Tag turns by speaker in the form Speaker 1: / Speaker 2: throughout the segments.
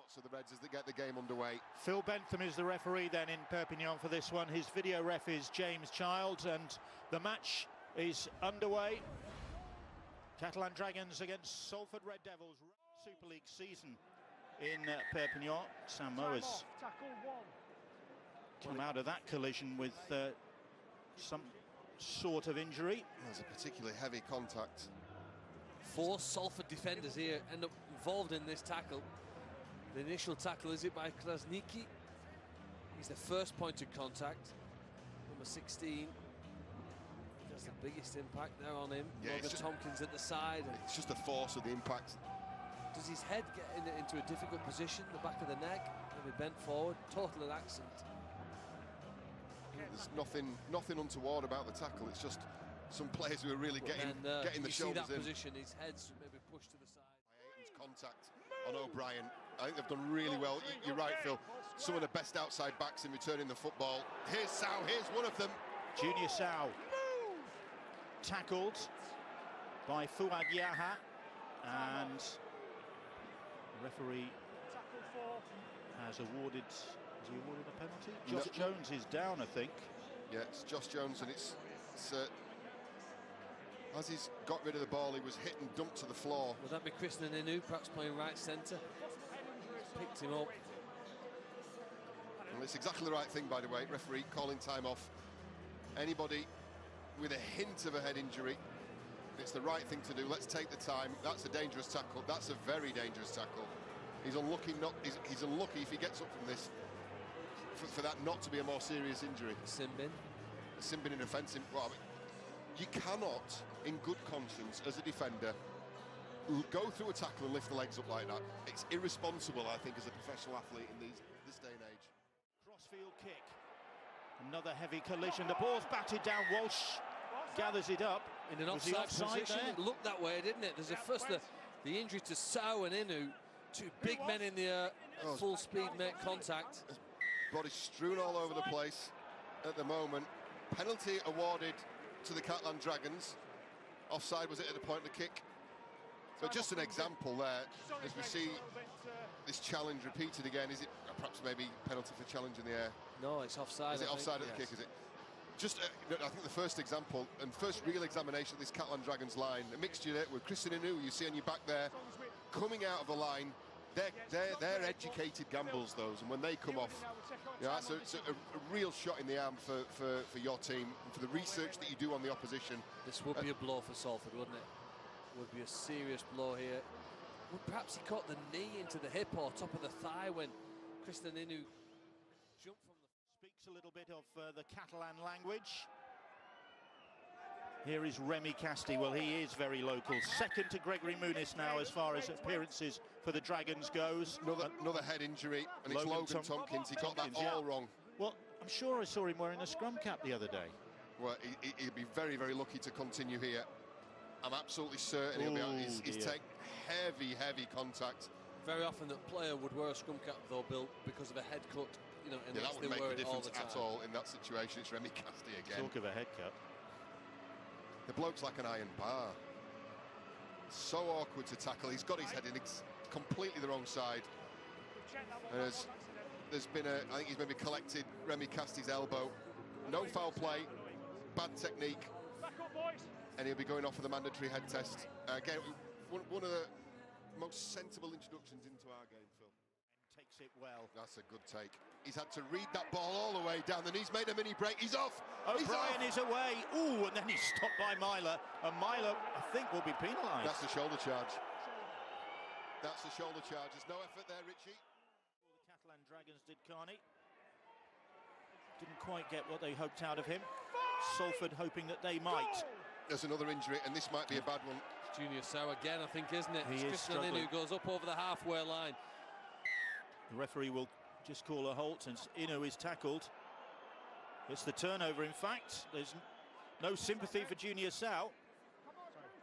Speaker 1: thoughts of the Reds as they get the game underway?
Speaker 2: Phil Bentham is the referee then in Perpignan for this one. His video ref is James Childs, and the match is underway. Catalan Dragons against Salford Red Devils. Super League season in Perpignan. Samoa's come out of that collision with some sort of injury.
Speaker 1: There's a particularly heavy contact.
Speaker 3: 4 Salford defenders here end up involved in this tackle. The initial tackle, is it by Krasniki? He's the first point of contact. Number 16. He does the biggest impact there on him.
Speaker 1: Yeah,
Speaker 3: Morgan Tompkins at the side.
Speaker 1: It's just the force of the impact.
Speaker 3: Does his head get into a difficult position? The back of the neck, maybe bent forward. Total accent.
Speaker 1: There's nothing untoward about the tackle. It's just some players who are really getting the shoulders in.
Speaker 3: Position, his head's maybe pushed to the side.
Speaker 1: Aiton's contact on O'Brien. I think they've done really well. You're right, Phil. Some of the best outside backs in returning the football. Here's Sau. Here's one of them.
Speaker 2: Junior Sau tackled by Fuad Yaha, and the referee has awarded. Has he awarded a penalty? Josh Jones is down, I think.
Speaker 1: Yeah, it's Josh Jones, and it's as he's got rid of the ball, he was hit and dumped to the floor.
Speaker 3: Would that be Krishnan Inu, perhaps playing right centre? Picked him up.
Speaker 1: Well, it's exactly the right thing, by the way. Referee calling time off. Anybody with a hint of a head injury, it's the right thing to do. Let's take the time. That's a dangerous tackle. That's a very dangerous tackle. He's unlucky. He's unlucky if he gets up from this for that not to be a more serious injury.
Speaker 3: Simbin
Speaker 1: in offensive. Well, I mean, you cannot, in good conscience, as a defender, go through a tackle and lift the legs up like that. It's irresponsible, I think, as a professional athlete in this day and age.
Speaker 2: Crossfield kick. Another heavy collision. The ball's batted down. Walsh gathers it up.
Speaker 3: In an offside position. There? It looked that way, didn't it? There's the injury to Sau and Inu. 2 big men in the air. Full speed make contact.
Speaker 1: Body strewn all over the place at the moment. Penalty awarded to the Catalan Dragons. Offside was it at the point of the kick? So just an example there, as we see this challenge repeated again. Is it perhaps maybe penalty for challenge in the air?
Speaker 3: No, it's offside.
Speaker 1: Is it offside at the kick, is it? Just, I think the first example and first real examination of this Catalan Dragons line, a mixture there with Krishnan Inu, you see on your back there, coming out of the line. They're educated gambles, those, and when they come off, that's a real shot in the arm for your team and for the research that you do on the opposition.
Speaker 3: This would be a blow for Salford, wouldn't it? Would be a serious blow here. Would perhaps he caught the knee into the hip or top of the thigh when Krishnan Inu jumped from the...
Speaker 2: Speaks a little bit of the Catalan language. Here is Remy Casti. Well, he is very local. Second to Gregory Muniz now as far as appearances for the Dragons goes.
Speaker 1: Another head injury, and it's Logan Tompkins. He got that all wrong.
Speaker 2: Well, I'm sure I saw him wearing a scrum cap the other day.
Speaker 1: Well, he'll be very, very lucky to continue here. I'm absolutely certain he's taken heavy contact.
Speaker 3: Very often that player would wear a scrum cap, though, Bill, because of a head cut. You know, and
Speaker 1: that wouldn't make a difference
Speaker 3: at
Speaker 1: all in that situation. It's Remy Casti again.
Speaker 2: Talk of a head cut.
Speaker 1: The bloke's like an iron bar. So awkward to tackle. He's got his head in completely the wrong side. And there's been I think he's maybe collected Remy Casti's elbow. No foul play, bad technique, and he'll be going off for the mandatory head test. Again, one of the most sensible introductions into our game, Phil.
Speaker 2: Takes it well.
Speaker 1: That's a good take. He's had to read that ball all the way down, and he's made a mini break. He's off.
Speaker 2: O'Brien is away. Ooh, and then he's stopped by Myler. And Myler, I think, will be penalised.
Speaker 1: That's a shoulder charge. That's a shoulder charge. There's no effort there, Richie.
Speaker 2: Well, the Catalan Dragons did Carney. Didn't quite get what they hoped out of him. Salford hoping that they might.
Speaker 1: There's another injury, and this might be a bad one.
Speaker 3: It's Junior Sau again, I think, isn't it?
Speaker 2: He is struggling.
Speaker 3: Krishnan Inu goes up over the halfway line.
Speaker 2: The referee will just call a halt, and Inu is tackled. It's the turnover, in fact. There's no sympathy for Junior Sau.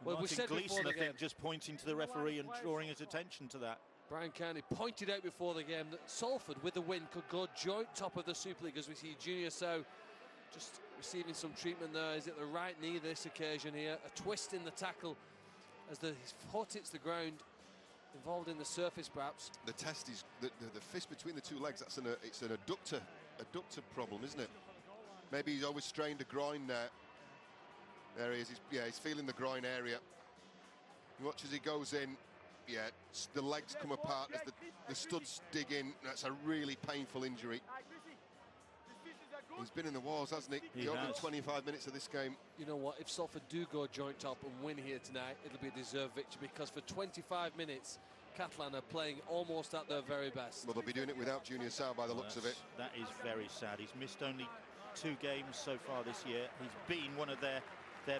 Speaker 3: Well, we said
Speaker 2: Gleeson,
Speaker 3: before
Speaker 2: I think, just pointing to the referee and drawing his attention to that.
Speaker 3: Brian Kearney pointed out before the game that Salford, with the win, could go joint top of the Super League, as we see Junior Sau just receiving some treatment there. Is it the right knee this occasion here? A twist in the tackle as his foot hits the ground. involved in the surface, perhaps.
Speaker 1: The test is the fist between the two legs. It's an adductor problem, isn't it? Maybe he's always strained a groin there. There he is. He's feeling the groin area. You watch as he goes in. Yeah, the legs come apart as the studs dig in. That's a really painful injury. He's been in the wars, hasn't he? He opened 25 minutes of this game.
Speaker 3: You know what? If Salford do go joint top and win here tonight, it'll be a deserved victory, because for 25 minutes, Catalan are playing almost at their very best.
Speaker 1: Well, they'll be doing it without Junior Sao by the looks of it.
Speaker 2: That is very sad. He's missed only 2 games so far this year. He's been one of their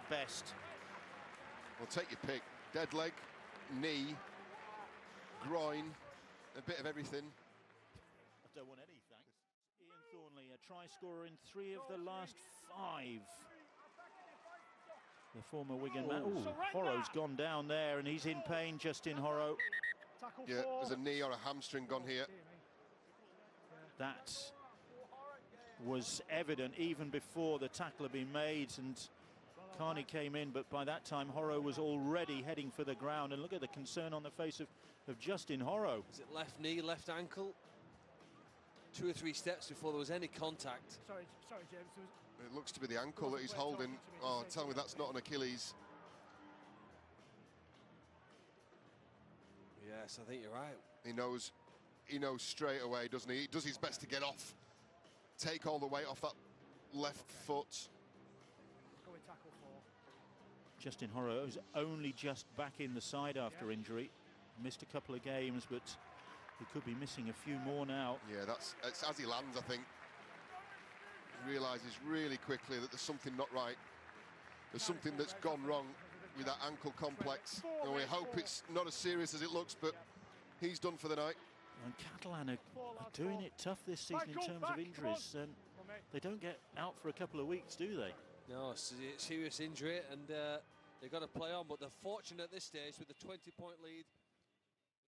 Speaker 2: best.
Speaker 1: Well, take your pick. Dead leg, knee, groin, a bit of everything.
Speaker 2: I don't want any, thanks. Ian Thornley, a try scorer in 3 of the last 5. The former Wigan man. Horrow's gone down there, and he's in pain, Justin Horrow.
Speaker 1: Yeah, there's a knee or a hamstring gone here.
Speaker 2: That was evident even before the tackle had been made, and Carney came in, but by that time Horrow was already heading for the ground. And look at the concern on the face of Justin Horrow.
Speaker 3: Is it left knee, left ankle? 2 or 3 steps before there was any contact.
Speaker 4: Sorry, James.
Speaker 1: It looks to be the ankle that he's holding. Oh, tell me that's not an Achilles.
Speaker 3: Yes, I think you're right.
Speaker 1: He knows straight away, doesn't he? He does his best to get off, take all the weight off that left foot.
Speaker 2: Justin Horrow is only just back in the side after injury. Missed a couple of games, but he could be missing a few more now.
Speaker 1: Yeah, it's as he lands, I think. He realises really quickly that there's something not right. There's something that's gone wrong with that ankle complex. And we hope it's not as serious as it looks, but he's done for the night.
Speaker 2: And Catalan are doing it tough this season in terms of injuries. And they don't get out for a couple of weeks, do they?
Speaker 3: No, it's a serious injury, and they've got to play on. But they're fortunate at this stage with a 20-point lead.